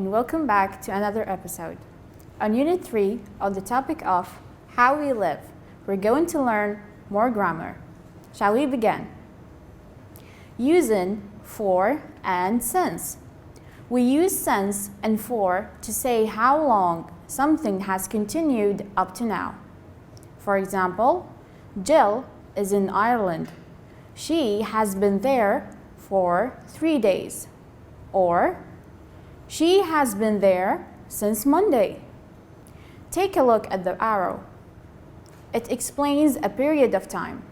and welcome back to another episode. On Unit 3, on the topic of how we live, we're going to learn more grammar. Shall we begin? Using for and since. We use since and for to say how long something has continued up to now. For example, Jill is in Ireland. She has been there for 3 days. Or, she has been there since Monday. Take a look at the arrow. It explains a period of time.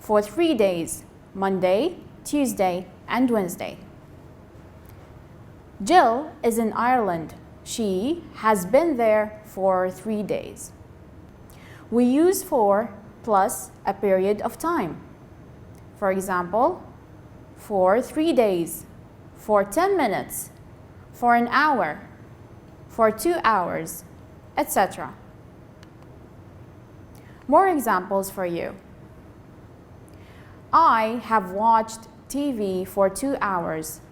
For 3 days, Monday, Tuesday, and Wednesday. Jill is in Ireland. She has been there for 3 days. We use for plus a period of time. For example, for 3 days, for 10 minutes, for an hour, for 2 hours, etc. More examples for you. I have watched TV for 2 hours.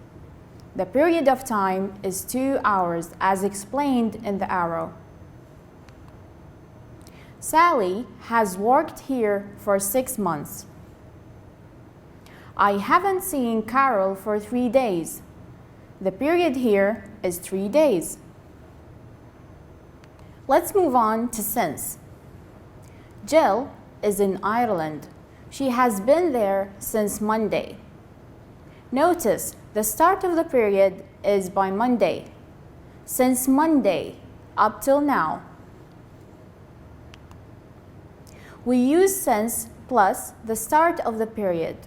The period of time is 2 hours as explained in the arrow. Sally has worked here for 6 months. I haven't seen Carol for 3 days. The period here is 3 days. Let's move on to since. Jill is in Ireland. She has been there since Monday. Notice the start of the period is by Monday. Since Monday up till now. We use since plus the start of the period.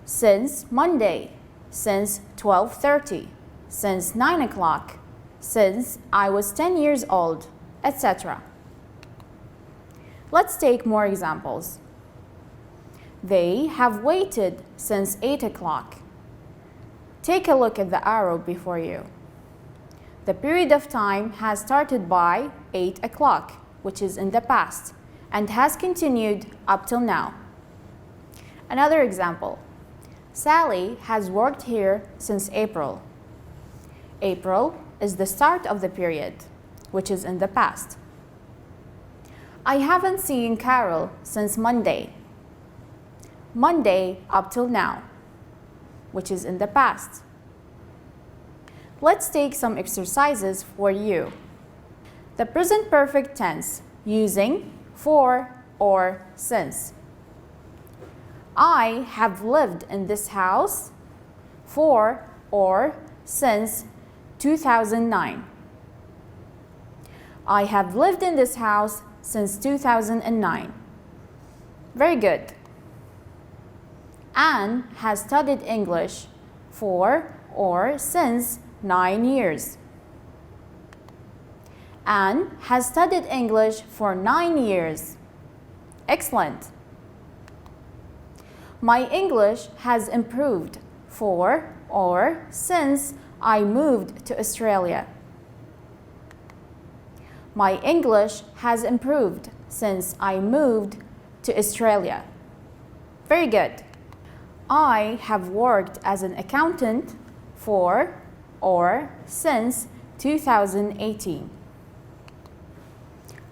Since Monday, since 12:30, since 9 o'clock, since I was 10 years old, etc. Let's take more examples. They have waited since 8 o'clock. Take a look at the arrow before you. The period of time has started by 8 o'clock, which is in the past, and has continued up till now. Another example. Sally has worked here since April. April is the start of the period, which is in the past. I haven't seen Carol since Monday. Monday up till now, which is in the past. Let's take some exercises for you. The present perfect tense using for or since. I have lived in this house for or since 2009. I have lived in this house since 2009. Very good. Anne has studied English for or since 9 years. Anne has studied English for 9 years. Excellent. My English has improved for or since I moved to Australia. My English has improved since I moved to Australia. Very good. I have worked as an accountant for or since 2018.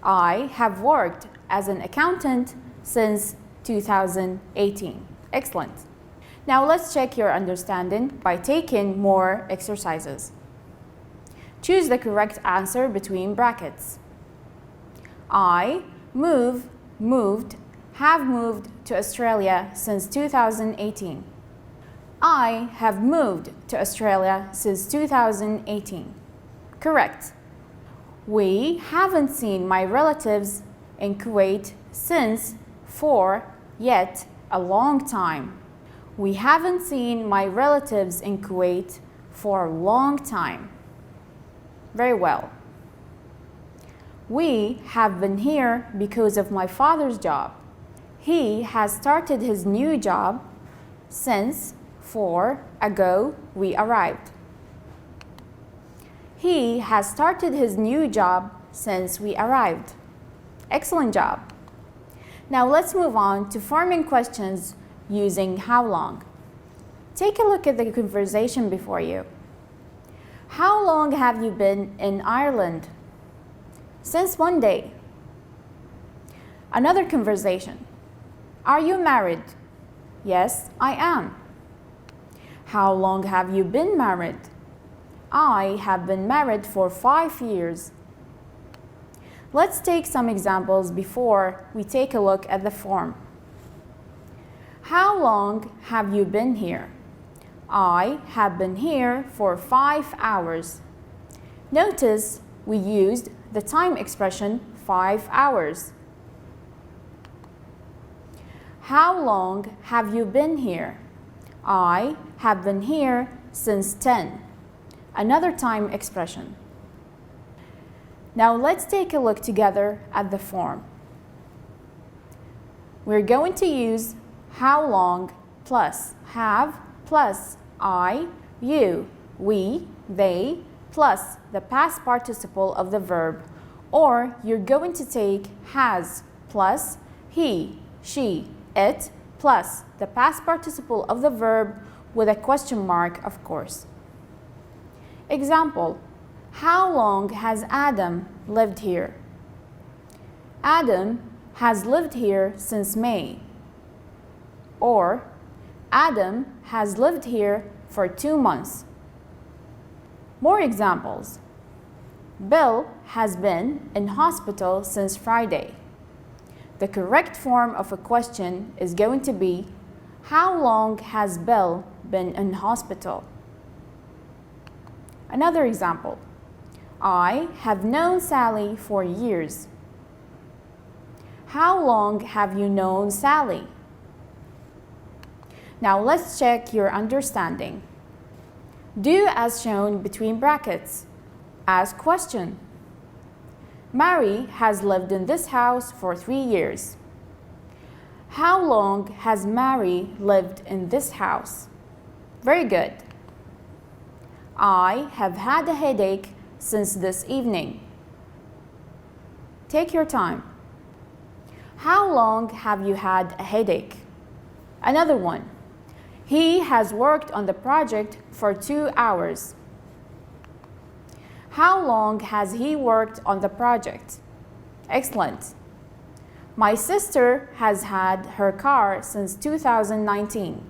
I have worked as an accountant since 2018. Excellent. Now let's check your understanding by taking more exercises. Choose the correct answer between brackets. I moved, have moved to Australia since 2018. I have moved to Australia since 2018. Correct. We haven't seen my relatives in Kuwait since for yet a long time. We haven't seen my relatives in Kuwait for a long time. Very well. We have been here because of my father's job. He has started his new job since for ago we arrived. He has started his new job since we arrived. Excellent job. Now let's move on to forming questions using how long. Take a look at the conversation before you. How long have you been in Ireland? Since Monday. Another conversation. Are you married? Yes, I am. How long have you been married? I have been married for 5 years. Let's take some examples before we take a look at the form. How long have you been here? I have been here for 5 hours. Notice we used the time expression 5 hours. How long have you been here? I have been here since 10. Another time expression. Now let's take a look together at the form. We're going to use how long plus have plus I, you, we, they, plus the past participle of the verb, or you're going to take has plus he, she, it, plus the past participle of the verb with a question mark, of course. Example, how long has Adam lived here? Adam has lived here since May. Or, Adam has lived here for 2 months. More examples. Bill has been in hospital since Friday. The correct form of a question is going to be, how long has Bill been in hospital? Another example. I have known Sally for years. How long have you known Sally? Now let's check your understanding. Do as shown between brackets. Ask question. Mary has lived in this house for 3 years. How long has Mary lived in this house? Very good. I have had a headache since this evening. Take your time. How long have you had a headache? Another one. He has worked on the project for 2 hours. How long has he worked on the project? Excellent. My sister has had her car since 2019.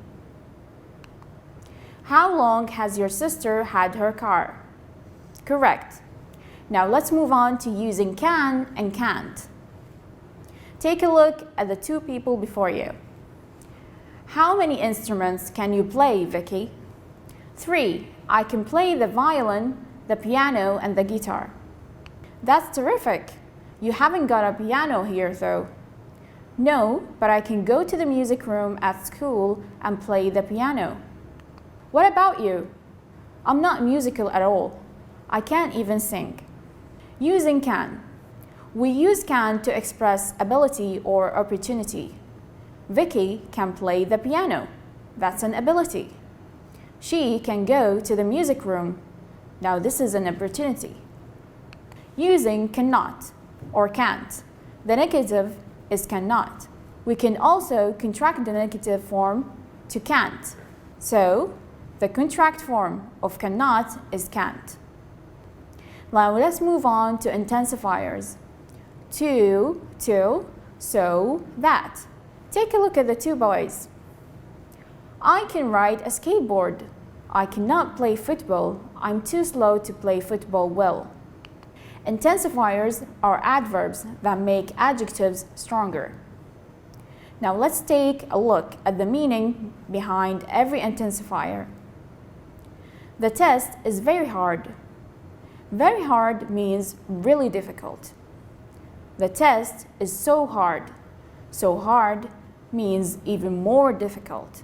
How long has your sister had her car? Correct. Now let's move on to using can and can't. Take a look at the two people before you. How many instruments can you play, Vicky? 3. I can play the violin, the piano, and the guitar. That's terrific. You haven't got a piano here, though. No, but I can go to the music room at school and play the piano. What about you? I'm not musical at all. I can't even sing. Using can. We use can to express ability or opportunity. Vicky can play the piano. That's an ability. She can go to the music room. Now this is an opportunity. Using cannot or can't. The negative is cannot. We can also contract the negative form to can't. So the contract form of cannot is can't. Now let's move on to intensifiers. To, so, that. Take a look at the two boys. I can ride a skateboard. I cannot play football. I'm too slow to play football well. Intensifiers are adverbs that make adjectives stronger. Now let's take a look at the meaning behind every intensifier. The test is very hard. Very hard means really difficult. The test is so hard. So hard means even more difficult.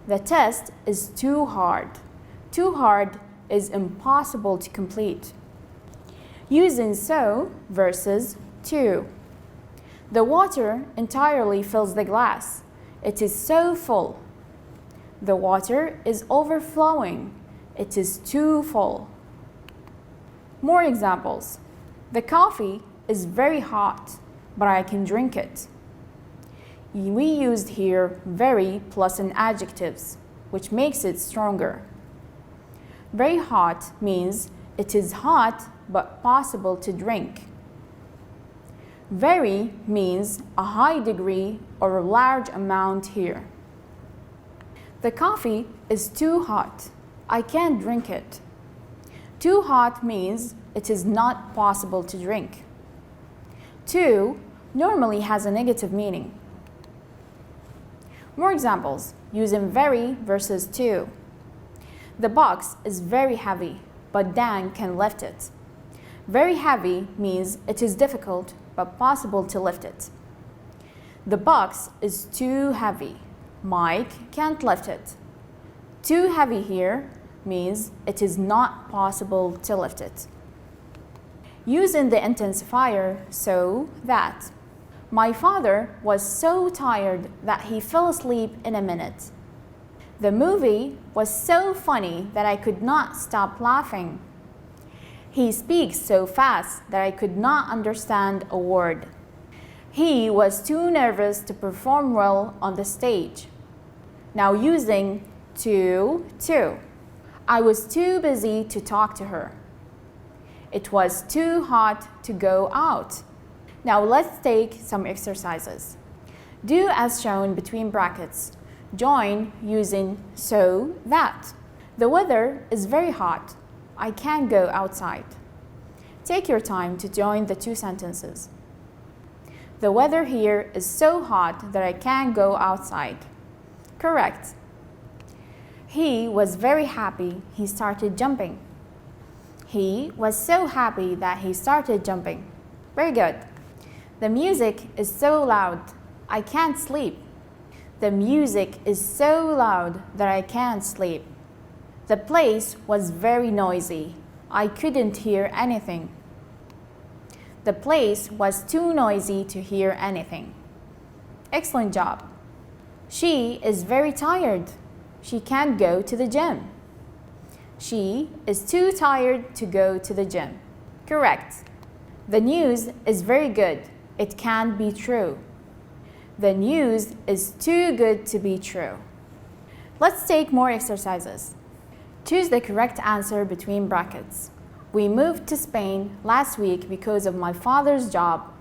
The test is too hard. Too hard is impossible to complete. Using so versus to. The water entirely fills the glass. It is so full. The water is overflowing. It is too full. More examples. The coffee is very hot, but I can drink it. We used here very plus an adjectives, which makes it stronger. Very hot means it is hot but possible to drink. Very means a high degree or a large amount here. The coffee is too hot. I can't drink it. Too hot means it is not possible to drink. Too normally has a negative meaning. More examples using very versus too. The box is very heavy, but Dan can lift it. Very heavy means it is difficult but possible to lift it. The box is too heavy. Mike can't lift it. Too heavy here means it is not possible to lift it. Using the intensifier so that. My father was so tired that he fell asleep in a minute. The movie was so funny that I could not stop laughing. He speaks so fast that I could not understand a word. He was too nervous to perform well on the stage. Now using too. I was too busy to talk to her. It was too hot to go out. Now let's take some exercises. Do as shown between brackets. Join using so that. The weather is very hot. I can't go outside. Take your time to join the two sentences. The weather here is so hot that I can't go outside. Correct. He was very happy. He started jumping. He was so happy that he started jumping. Very good. The music is so loud. I can't sleep. The music is so loud that I can't sleep. The place was very noisy. I couldn't hear anything. The place was too noisy to hear anything. Excellent job. She is very tired. She can't go to the gym. She is too tired to go to the gym. Correct. The news is very good. It can't be true. The news is too good to be true. Let's take more exercises. Choose the correct answer between brackets. We moved to Spain last week because of my father's job.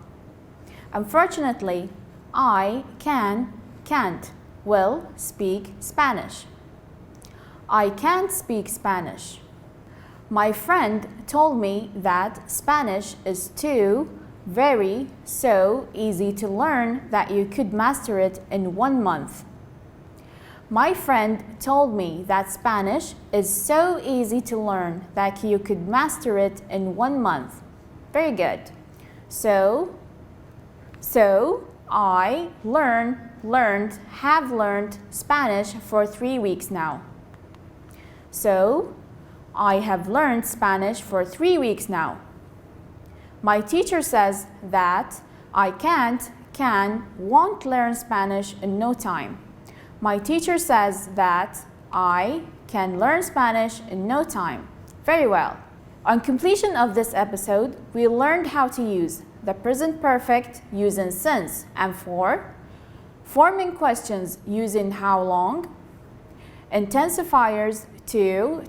Unfortunately, I can't, will speak Spanish. I can't speak Spanish. My friend told me that Spanish is too very so easy to learn that you could master it in 1 month. My friend told me that Spanish is so easy to learn that you could master it in 1 month. Very good. So I have learned Spanish for 3 weeks now. So I have learned Spanish for 3 weeks now. My teacher says that I won't learn Spanish in no time. My teacher says that I can learn Spanish in no time. Very well. On completion of this episode, we learned how to use the present perfect using since and for, forming questions using how long, intensifiers to,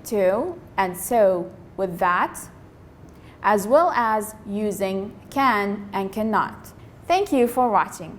and so with that, as well as using can and cannot. Thank you for watching.